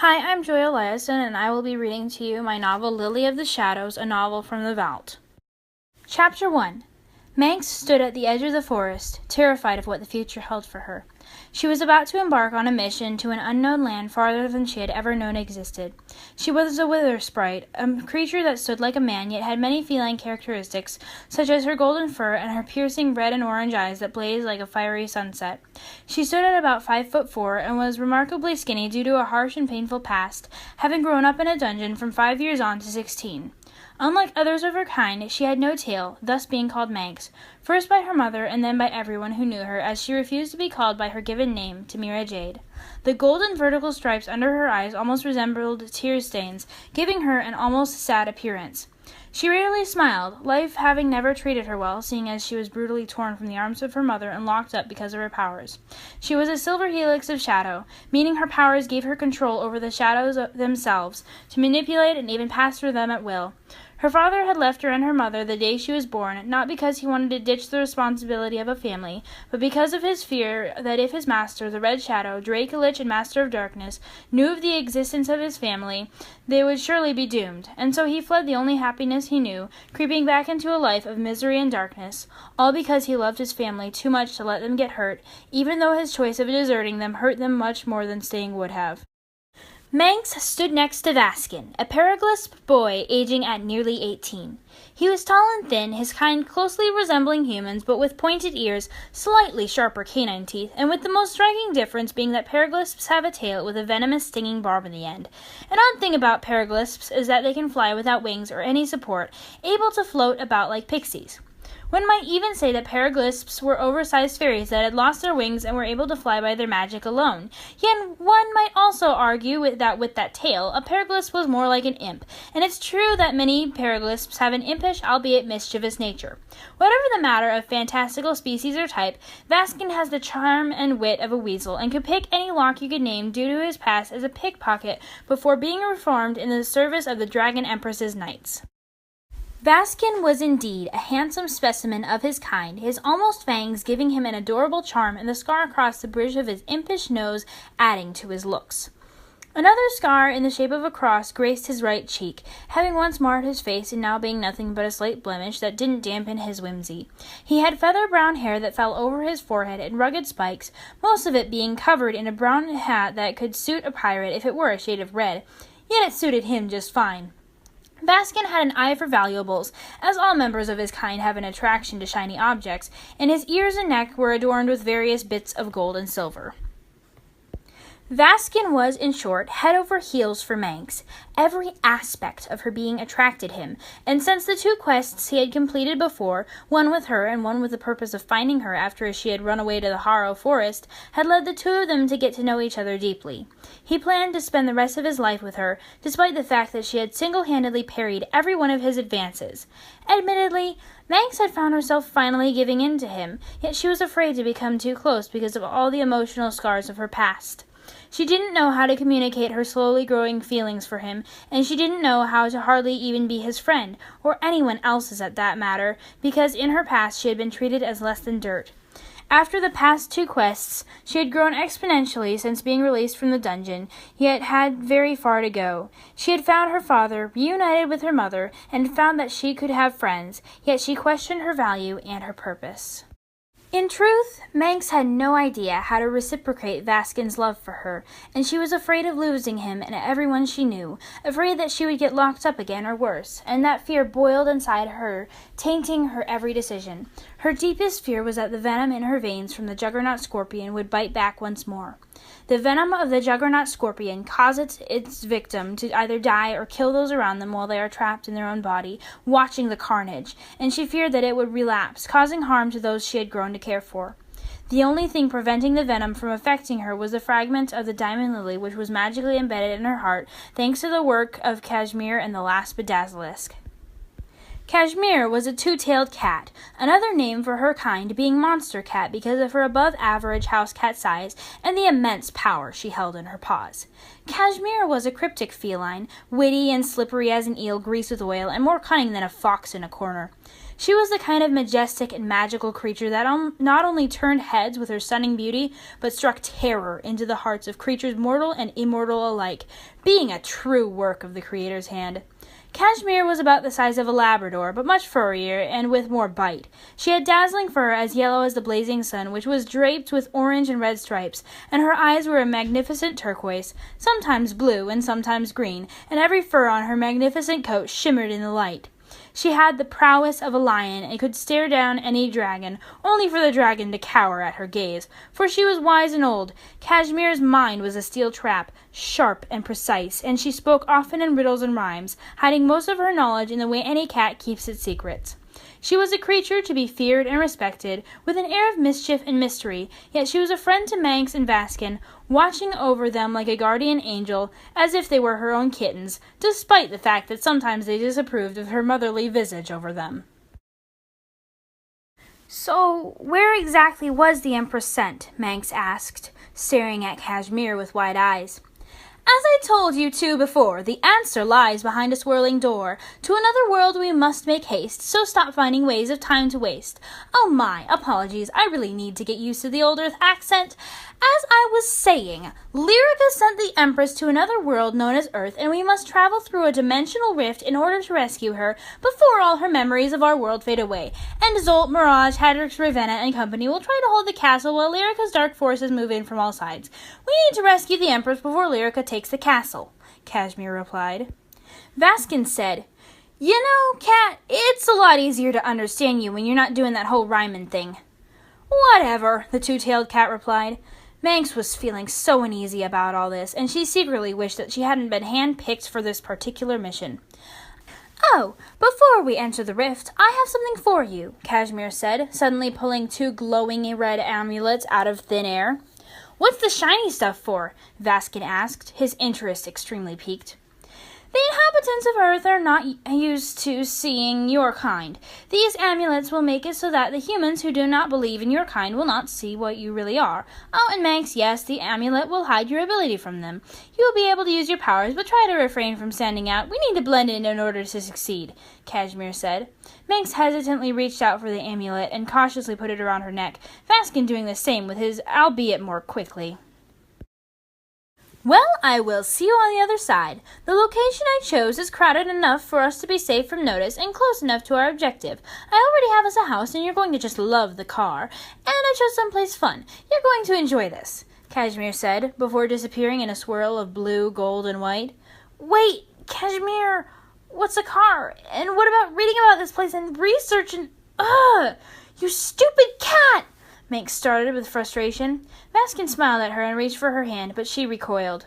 Hi, I'm Joy Eliason, and I will be reading to you my novel Lily of the Shadows, a novel from the vault. Chapter 1. Manx stood at the edge of the forest, terrified of what the future held for her. She was about to embark on a mission to an unknown land farther than she had ever known existed. She was a wither sprite, a creature that stood like a man yet had many feline characteristics, such as her golden fur and her piercing red and orange eyes that blazed like a fiery sunset. She stood at about 5'4" and was remarkably skinny due to a harsh and painful past, having grown up in a dungeon from 5 years on to 16. Unlike others of her kind, she had no tail, thus being called Manx, first by her mother and then by everyone who knew her, as she refused to be called by her given name, Tamira Jade. The golden vertical stripes under her eyes almost resembled tear stains, giving her an almost sad appearance. She rarely smiled, life having never treated her well, seeing as she was brutally torn from the arms of her mother and locked up because of her powers. She was a silver helix of shadow, meaning her powers gave her control over the shadows themselves, to manipulate and even pass through them at will. Her father had left her and her mother the day she was born, not because he wanted to ditch the responsibility of a family, but because of his fear that if his master, the Red Shadow, Dracolich and Master of Darkness, knew of the existence of his family, they would surely be doomed, and so he fled the only happiness he knew, creeping back into a life of misery and darkness, all because he loved his family too much to let them get hurt, even though his choice of deserting them hurt them much more than staying would have. Manx stood next to Vaskin, a Periglisp boy aging at nearly 18. He was tall and thin, his kind closely resembling humans, but with pointed ears, slightly sharper canine teeth, and with the most striking difference being that Periglisps have a tail with a venomous stinging barb in the end. An odd thing about Periglisps is that they can fly without wings or any support, able to float about like pixies. One might even say that Periglisps were oversized fairies that had lost their wings and were able to fly by their magic alone. Yet one might also argue with that tail, a Periglisp was more like an imp, and it's true that many Periglisps have an impish, albeit mischievous nature. Whatever the matter of fantastical species or type, Vaskin has the charm and wit of a weasel, and could pick any lock you could name due to his past as a pickpocket before being reformed in the service of the Dragon Empress's knights. Vaskin was indeed a handsome specimen of his kind, his almost fangs giving him an adorable charm and the scar across the bridge of his impish nose adding to his looks. Another scar in the shape of a cross graced his right cheek, having once marred his face and now being nothing but a slight blemish that didn't dampen his whimsy. He had feather-brown hair that fell over his forehead in rugged spikes, most of it being covered in a brown hat that could suit a pirate if it were a shade of red, yet it suited him just fine. Vaskin had an eye for valuables, as all members of his kind have an attraction to shiny objects, and his ears and neck were adorned with various bits of gold and silver. Vaskin was, in short, head over heels for Manx. Every aspect of her being attracted him, and since the 2 quests he had completed before, one with her and one with the purpose of finding her after she had run away to the Harrow Forest, had led the 2 of them to get to know each other deeply. He planned to spend the rest of his life with her, despite the fact that she had single-handedly parried every one of his advances. Admittedly, Manx had found herself finally giving in to him, yet she was afraid to become too close because of all the emotional scars of her past. She didn't know how to communicate her slowly growing feelings for him, and she didn't know how to hardly even be his friend, or anyone else's at that matter, because in her past she had been treated as less than dirt. After the past 2 quests, she had grown exponentially since being released from the dungeon, yet had very far to go. She had found her father, reunited with her mother, and found that she could have friends, yet she questioned her value and her purpose. In truth, Manx had no idea how to reciprocate Vaskin's love for her, and she was afraid of losing him and everyone she knew, afraid that she would get locked up again or worse, and that fear boiled inside her, tainting her every decision. Her deepest fear was that the venom in her veins from the Juggernaut Scorpion would bite back once more. The venom of the Juggernaut Scorpion causes its victim to either die or kill those around them while they are trapped in their own body, watching the carnage, and she feared that it would relapse, causing harm to those she had grown to care for. The only thing preventing the venom from affecting her was the fragment of the diamond lily which was magically embedded in her heart, thanks to the work of Kashmir and the last Bedazilisk. Kashmir was a 2-tailed cat, another name for her kind being monster cat because of her above-average house cat size and the immense power she held in her paws. Kashmir was a cryptic feline, witty and slippery as an eel greased with oil, and more cunning than a fox in a corner. She was the kind of majestic and magical creature that not only turned heads with her stunning beauty, but struck terror into the hearts of creatures mortal and immortal alike, being a true work of the Creator's hand. Cashmere was about the size of a Labrador, but much furrier and with more bite. She had dazzling fur as yellow as the blazing sun, which was draped with orange and red stripes, and her eyes were a magnificent turquoise, sometimes blue and sometimes green, and every fur on her magnificent coat shimmered in the light. She had the prowess of a lion and could stare down any dragon, only for the dragon to cower at her gaze, for she was wise and old. Cashmere's mind was a steel trap, sharp and precise, and she spoke often in riddles and rhymes, hiding most of her knowledge in the way any cat keeps its secrets. She was a creature to be feared and respected, with an air of mischief and mystery, yet she was a friend to Manx and Vaskin, watching over them like a guardian angel, as if they were her own kittens, despite the fact that sometimes they disapproved of her motherly visage over them. "So, where exactly was the Empress sent?" Manx asked, staring at Cashmere with wide eyes. "As I told you two before, the answer lies behind a swirling door. To another world we must make haste, so stop finding ways of time to waste. Oh my, apologies, I really need to get used to the old Earth accent. As I was saying, Lyrica sent the Empress to another world known as Earth, and we must travel through a dimensional rift in order to rescue her before all her memories of our world fade away. And Zolt, Mirage, Hadrix, Ravenna, and company will try to hold the castle while Lyrica's dark forces move in from all sides. We need to rescue the Empress before Lyrica takes the castle," Cashmere replied. Vaskin said, "You know, Cat, it's a lot easier to understand you when you're not doing that whole rhyming thing." "Whatever," the two-tailed cat replied. Manx was feeling so uneasy about all this, and she secretly wished that she hadn't been hand-picked for this particular mission. "Oh, before we enter the rift, I have something for you," Cashmere said, suddenly pulling two glowing red amulets out of thin air. "What's the shiny stuff for?" Vaskin asked, his interest extremely piqued. "The inhabitants of Earth are not used to seeing your kind. These amulets will make it so that the humans who do not believe in your kind will not see what you really are. Oh, and Manx, yes, the amulet will hide your ability from them. You will be able to use your powers, but try to refrain from standing out. We need to blend in order to succeed," Cashmere said. Manx hesitantly reached out for the amulet and cautiously put it around her neck, Vaskin doing the same with his, albeit more quickly. "Well, I will see you on the other side. The location I chose is crowded enough for us to be safe from notice and close enough to our objective. I already have us a house, and you're going to just love the car. And I chose someplace fun. You're going to enjoy this," Cashmere said, before disappearing in a swirl of blue, gold, and white. "Wait, Cashmere, what's a car? And what about reading about this place and research and... Ugh! You stupid cat!" Manx started with frustration. Vaskin smiled at her and reached for her hand, but she recoiled.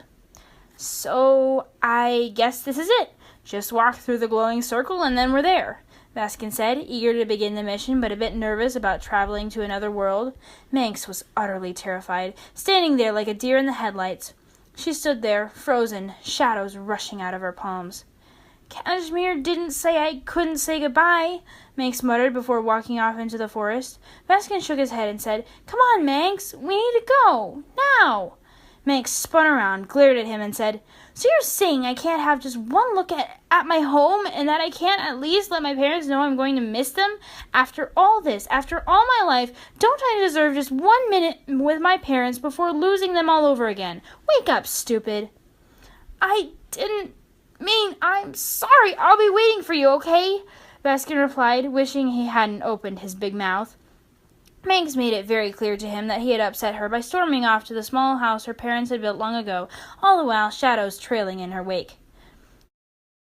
"So, I guess this is it. Just walk through the glowing circle and then we're there," Vaskin said, eager to begin the mission, but a bit nervous about traveling to another world. Manx was utterly terrified, standing there like a deer in the headlights. She stood there, frozen, shadows rushing out of her palms. "Cashmere didn't say I couldn't say goodbye," Manx muttered before walking off into the forest. Vaskin shook his head and said, "Come on, Manx, we need to go, now." Manx spun around, glared at him, and said, "So you're saying I can't have just one look at my home, and that I can't at least let my parents know I'm going to miss them? After all this, after all my life, don't I deserve just 1 minute with my parents before losing them all over again? Wake up, stupid." "I didn't mean, I'm sorry, I'll be waiting for you, okay?" Vaskin replied, wishing he hadn't opened his big mouth. Manx made it very clear to him that he had upset her by storming off to the small house her parents had built long ago, all the while shadows trailing in her wake.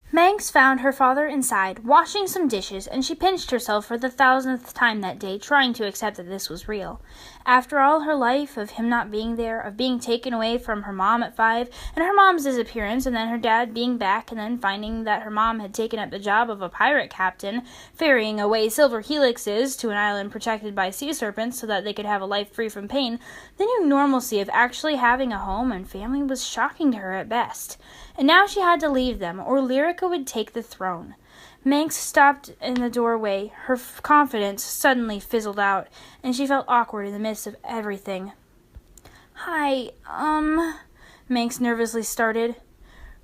Manx found her father inside, washing some dishes, and she pinched herself for the 1000th time that day, trying to accept that this was real. After all her life of him not being there, of being taken away from her mom at 5, and her mom's disappearance, and then her dad being back, and then finding that her mom had taken up the job of a pirate captain, ferrying away silver helixes to an island protected by sea serpents so that they could have a life free from pain, the new normalcy of actually having a home and family was shocking to her at best. And now she had to leave them, or Lyrica would take the throne. Manx stopped in the doorway. Her confidence suddenly fizzled out, and she felt awkward in the midst of everything. "Hi, Manx nervously started.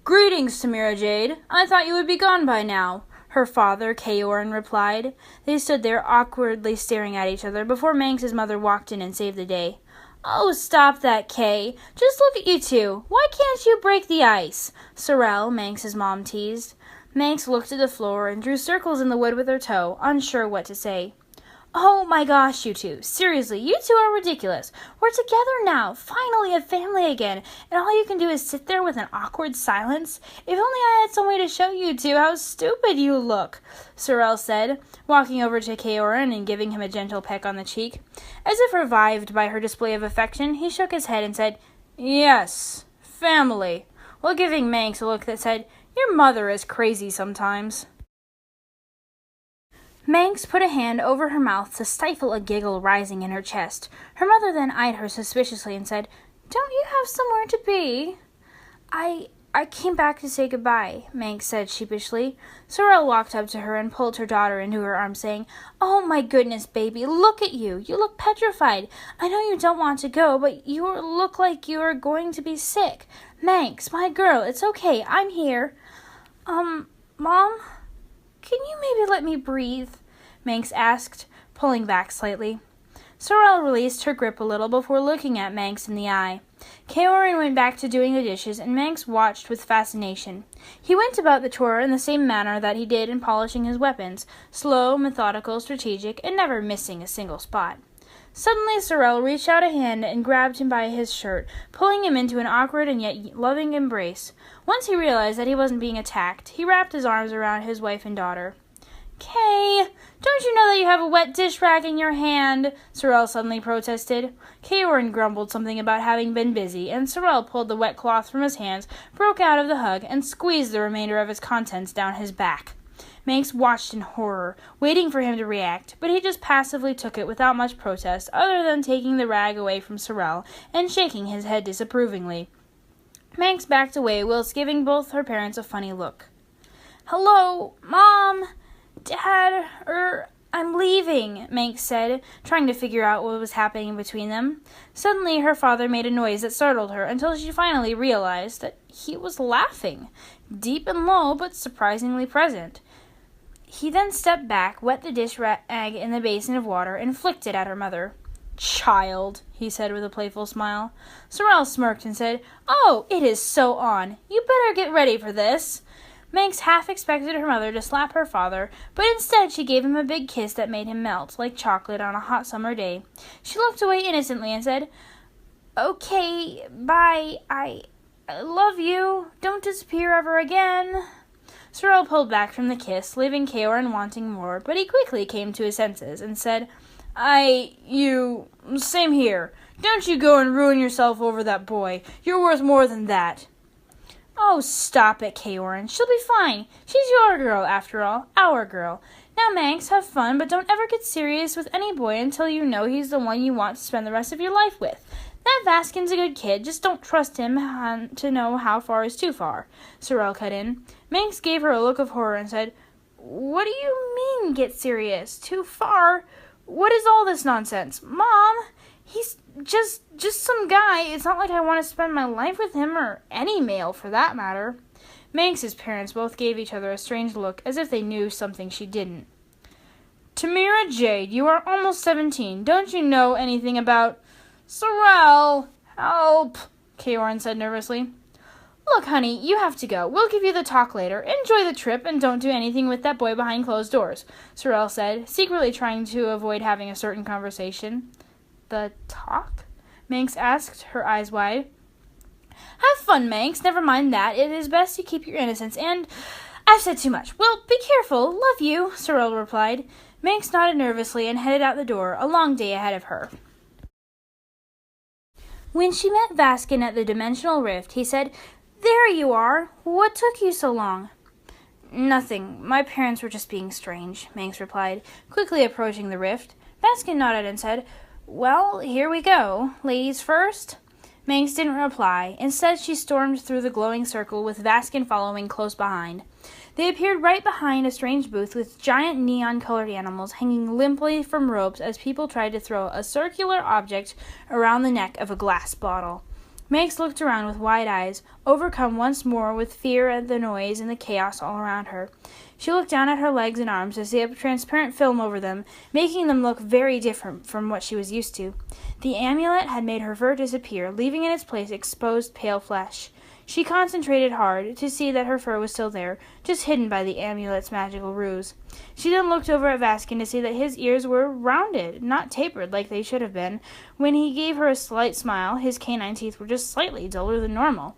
"Greetings, Tamira Jade. I thought you would be gone by now." her father, Kaorin, replied. They stood there awkwardly staring at each other before Manx's mother walked in and saved the day. "Oh, stop that, Kay. Just look at you two. Why can't you break the ice?" Sorrel, Manx's mom, teased. Manx looked at the floor and drew circles in the wood with her toe, unsure what to say. "Oh my gosh, you two. Seriously, you two are ridiculous. We're together now, finally a family again, and all you can do is sit there with an awkward silence. If only I had some way to show you two how stupid you look," Sorrel said, walking over to Kaorin and giving him a gentle peck on the cheek. As if revived by her display of affection, he shook his head and said, "Yes, family," while giving Manx a look that said, "Your mother is crazy sometimes." Manx put a hand over her mouth to stifle a giggle rising in her chest. Her mother then eyed her suspiciously and said, "Don't you have somewhere to be?" I came back to say goodbye," Manx said sheepishly. Sorrel walked up to her and pulled her daughter into her arms, saying, "Oh, my goodness, baby, look at you. You look petrified. I know you don't want to go, but you look like you are going to be sick. Manx, my girl, it's okay. I'm here." Mom? "Can you maybe let me breathe?" Manx asked, pulling back slightly. Sorrel released her grip a little before looking at Manx in the eye. Kaorin went back to doing the dishes, and Manx watched with fascination. He went about the chore in the same manner that he did in polishing his weapons, slow, methodical, strategic, and never missing a single spot. Suddenly Sorrel reached out a hand and grabbed him by his shirt, pulling him into an awkward and yet loving embrace. Once he realized that he wasn't being attacked, he wrapped his arms around his wife and daughter. "Kay, don't you know that you have a wet dish rag in your hand?" Sorrel suddenly protested. Kaorin grumbled something about having been busy, and Sorrel pulled the wet cloth from his hands, broke out of the hug, and squeezed the remainder of its contents down his back. Manx watched in horror, waiting for him to react, but he just passively took it without much protest, other than taking the rag away from Sorrel and shaking his head disapprovingly. Manx backed away whilst giving both her parents a funny look. "Hello, Mom, Dad, I'm leaving," Manx said, trying to figure out what was happening between them. Suddenly her father made a noise that startled her until she finally realized that he was laughing, deep and low but surprisingly present. He then stepped back, wet the dish rag in the basin of water, and flicked it at her mother. "Child," he said with a playful smile. Sorrel smirked and said, "Oh, it is so on. You better get ready for this." Manx half expected her mother to slap her father, but instead she gave him a big kiss that made him melt, like chocolate on a hot summer day. She looked away innocently and said, "Okay, bye. I love you. Don't disappear ever again." Sorrel pulled back from the kiss, leaving Kaorin wanting more, but he quickly came to his senses and said, Same here. Don't you go and ruin yourself over that boy. You're worth more than that." "Oh, stop it, Kaorin. She'll be fine. She's your girl, after all. Our girl. Now, Manx, have fun, but don't ever get serious with any boy until you know he's the one you want to spend the rest of your life with. That Vaskin's a good kid. Just don't trust him to know how far is too far," Sorrel cut in. Manx gave her a look of horror and said, "What do you mean, get serious? Too far? What is all this nonsense? Mom, he's just some guy. It's not like I want to spend my life with him, or any male for that matter." Manx's parents both gave each other a strange look, as if they knew something she didn't. "Tamira Jade, you are almost 17. Don't you know anything about—" "Sorrel, help," Kaorin said nervously. "Look, honey, you have to go. We'll give you the talk later. Enjoy the trip, and don't do anything with that boy behind closed doors," Sorrel said, secretly trying to avoid having a certain conversation. "The talk?" Manx asked, her eyes wide. "Have fun, Manx. Never mind that. It is best you keep your innocence, and I've said too much. Well, be careful. Love you," Sorrel replied. Manx nodded nervously and headed out the door, a long day ahead of her. When she met Vaskin at the dimensional rift, he said, "There you are. What took you so long?" "Nothing. My parents were just being strange," Manx replied, quickly approaching the rift. Vaskin nodded and said, "Well, here we go. Ladies first?" Manx didn't reply. Instead, she stormed through the glowing circle with Vaskin following close behind. They appeared right behind a strange booth with giant neon-colored animals hanging limply from ropes as people tried to throw a circular object around the neck of a glass bottle. Manx looked around with wide eyes, overcome once more with fear at the noise and the chaos all around her. She looked down at her legs and arms to see a transparent film over them, making them look very different from what she was used to. The amulet had made her fur disappear, leaving in its place exposed pale flesh. She concentrated hard to see that her fur was still there, just hidden by the amulet's magical ruse. She then looked over at Vaskin to see that his ears were rounded, not tapered like they should have been. When he gave her a slight smile, his canine teeth were just slightly duller than normal.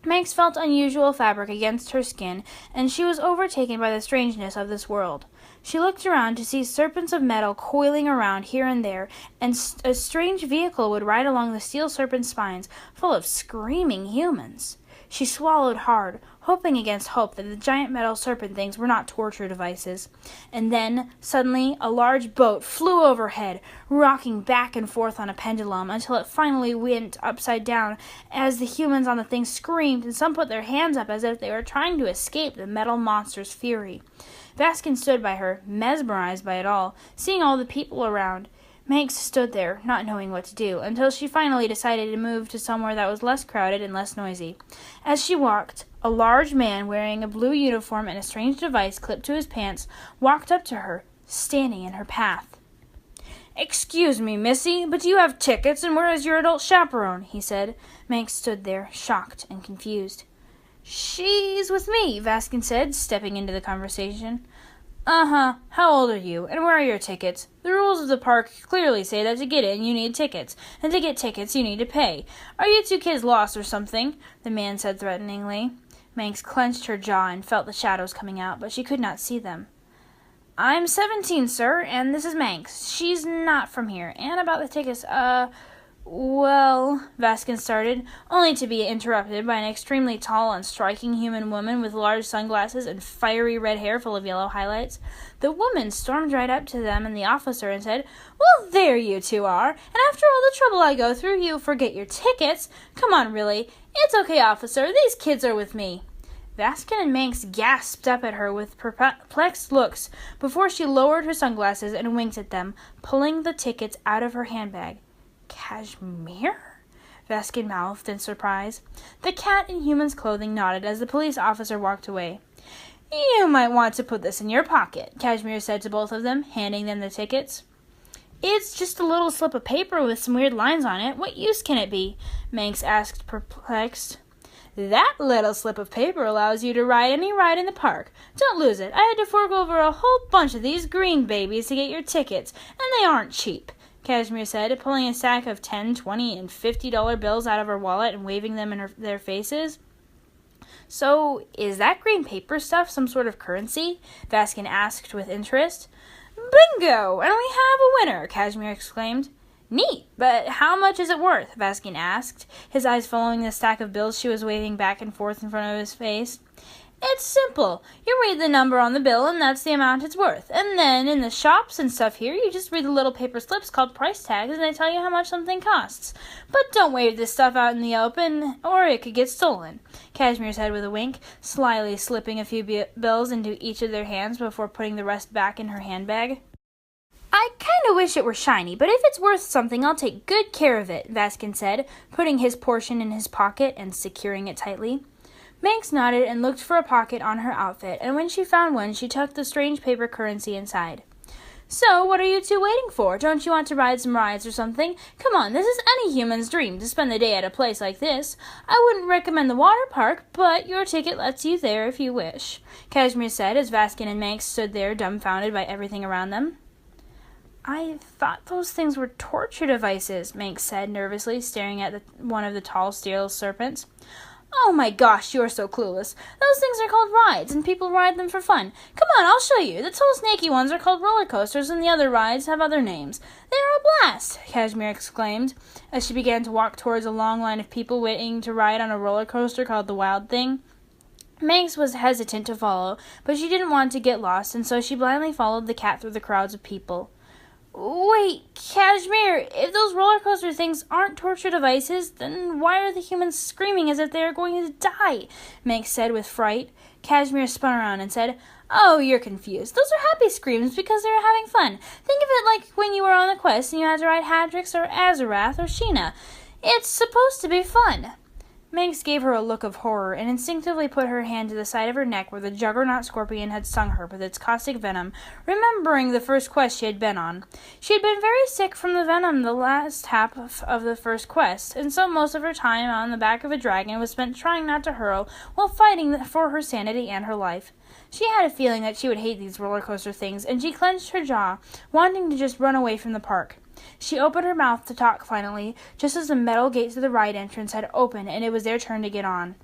Manx felt unusual fabric against her skin, and she was overtaken by the strangeness of this world. She looked around to see serpents of metal coiling around here and there, and a strange vehicle would ride along the steel serpent spines, full of screaming humans. She swallowed hard, hoping against hope that the giant metal serpent things were not torture devices. And then, suddenly, a large boat flew overhead, rocking back and forth on a pendulum until it finally went upside down as the humans on the thing screamed, and some put their hands up as if they were trying to escape the metal monster's fury. Vaskin stood by her, mesmerized by it all, seeing all the people around. Manx stood there, not knowing what to do, until she finally decided to move to somewhere that was less crowded and less noisy. As she walked, a large man wearing a blue uniform and a strange device clipped to his pants walked up to her, standing in her path. "Excuse me, missy, but do you have tickets, and where is your adult chaperone?" he said. Manx stood there, shocked and confused. "She's with me," Vaskin said, stepping into the conversation. "Uh-huh. How old are you, and where are your tickets? The rules of the park clearly say that to get in you need tickets, and to get tickets you need to pay. Are you two kids lost or something?" the man said threateningly. Manx clenched her jaw and felt the shadows coming out, but she could not see them. "I'm 17, sir, and this is Manx. She's not from here. And about the tickets, well," Vaskin started, only to be interrupted by an extremely tall and striking human woman with large sunglasses and fiery red hair full of yellow highlights. The woman stormed right up to them and the officer and said, "Well, there you two are, and after all the trouble I go through, you forget your tickets. Come on, really. It's okay, officer. These kids are with me." Vaskin and Manx gasped up at her with perplexed looks before she lowered her sunglasses and winked at them, pulling the tickets out of her handbag. "Kashmir?" Vaskin mouthed in surprise. The cat in human's clothing nodded as the police officer walked away. "You might want to put this in your pocket," Kashmir said to both of them, handing them the tickets. "It's just a little slip of paper with some weird lines on it. What use can it be?" Manx asked, perplexed. "That little slip of paper allows you to ride any ride in the park. Don't lose it. I had to fork over a whole bunch of these green babies to get your tickets, and they aren't cheap," Kashmir said, pulling a stack of $10, $20, and $50 bills out of her wallet and waving them in their faces. "So, is that green paper stuff some sort of currency?" Vaskin asked with interest. "Bingo! And we have a winner!" Kashmir exclaimed. "Neat, but how much is it worth?" Vaskin asked, his eyes following the stack of bills she was waving back and forth in front of his face. "It's simple. You read the number on the bill, and that's the amount it's worth. And then, in the shops and stuff here, you just read the little paper slips called price tags, and they tell you how much something costs. But don't wave this stuff out in the open, or it could get stolen," Kashmir said with a wink, slyly slipping a few bills into each of their hands before putting the rest back in her handbag. "I kind of wish it were shiny, but if it's worth something, I'll take good care of it," Vaskin said, putting his portion in his pocket and securing it tightly. Manx nodded and looked for a pocket on her outfit, and when she found one, she tucked the strange paper currency inside. "So, what are you two waiting for? Don't you want to ride some rides or something? Come on, this is any human's dream to spend the day at a place like this. I wouldn't recommend the water park, but your ticket lets you there if you wish," Kashmir said as Vaskin and Manx stood there dumbfounded by everything around them. "I thought those things were torture devices," Manx said nervously, staring at one of the tall steel serpents. "Oh my gosh, you're so clueless. Those things are called rides, and people ride them for fun. Come on, I'll show you. The tall snaky ones are called roller coasters, and the other rides have other names. They're a blast," Kashmir exclaimed, as she began to walk towards a long line of people waiting to ride on a roller coaster called the Wild Thing. Manx was hesitant to follow, but she didn't want to get lost, and so she blindly followed the cat through the crowds of people. "Wait, Kashmir, if those roller coaster things aren't torture devices, then why are the humans screaming as if they are going to die?" Manx said with fright. Kashmir spun around and said, "Oh, you're confused. Those are happy screams because they're having fun. Think of it like when you were on the quest and you had to ride Hadrix or Azarath or Sheena. It's supposed to be fun. Manx gave her a look of horror and instinctively put her hand to the side of her neck where the juggernaut scorpion had stung her with its caustic venom, remembering the first quest she had been on. She had been very sick from the venom the last half of the first quest, and so most of her time on the back of a dragon was spent trying not to hurl while fighting for her sanity and her life. She had a feeling that she would hate these roller coaster things, and she clenched her jaw, wanting to just run away from the park. She opened her mouth to talk finally, just as the metal gates of the ride entrance had opened and it was their turn to get on.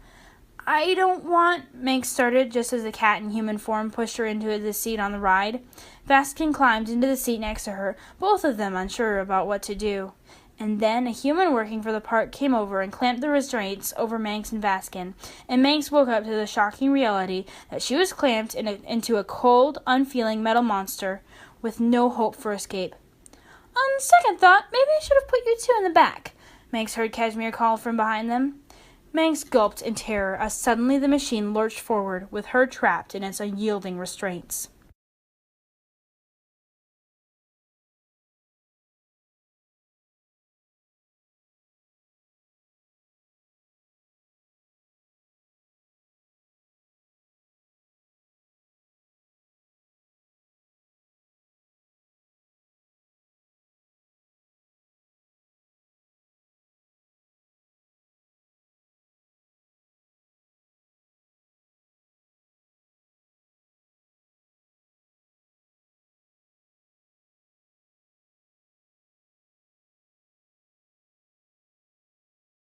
I don't want, Manx started, just as the cat in human form pushed her into the seat on the ride. Vaskin climbed into the seat next to her, both of them unsure about what to do. And then a human working for the park came over and clamped the restraints over Manx and Vaskin, and Manx woke up to the shocking reality that she was clamped into a cold, unfeeling metal monster with no hope for escape. On second thought, maybe I should have put you two in the back, Manx heard Kashmir call from behind them. Manx gulped in terror as suddenly the machine lurched forward, with her trapped in its unyielding restraints.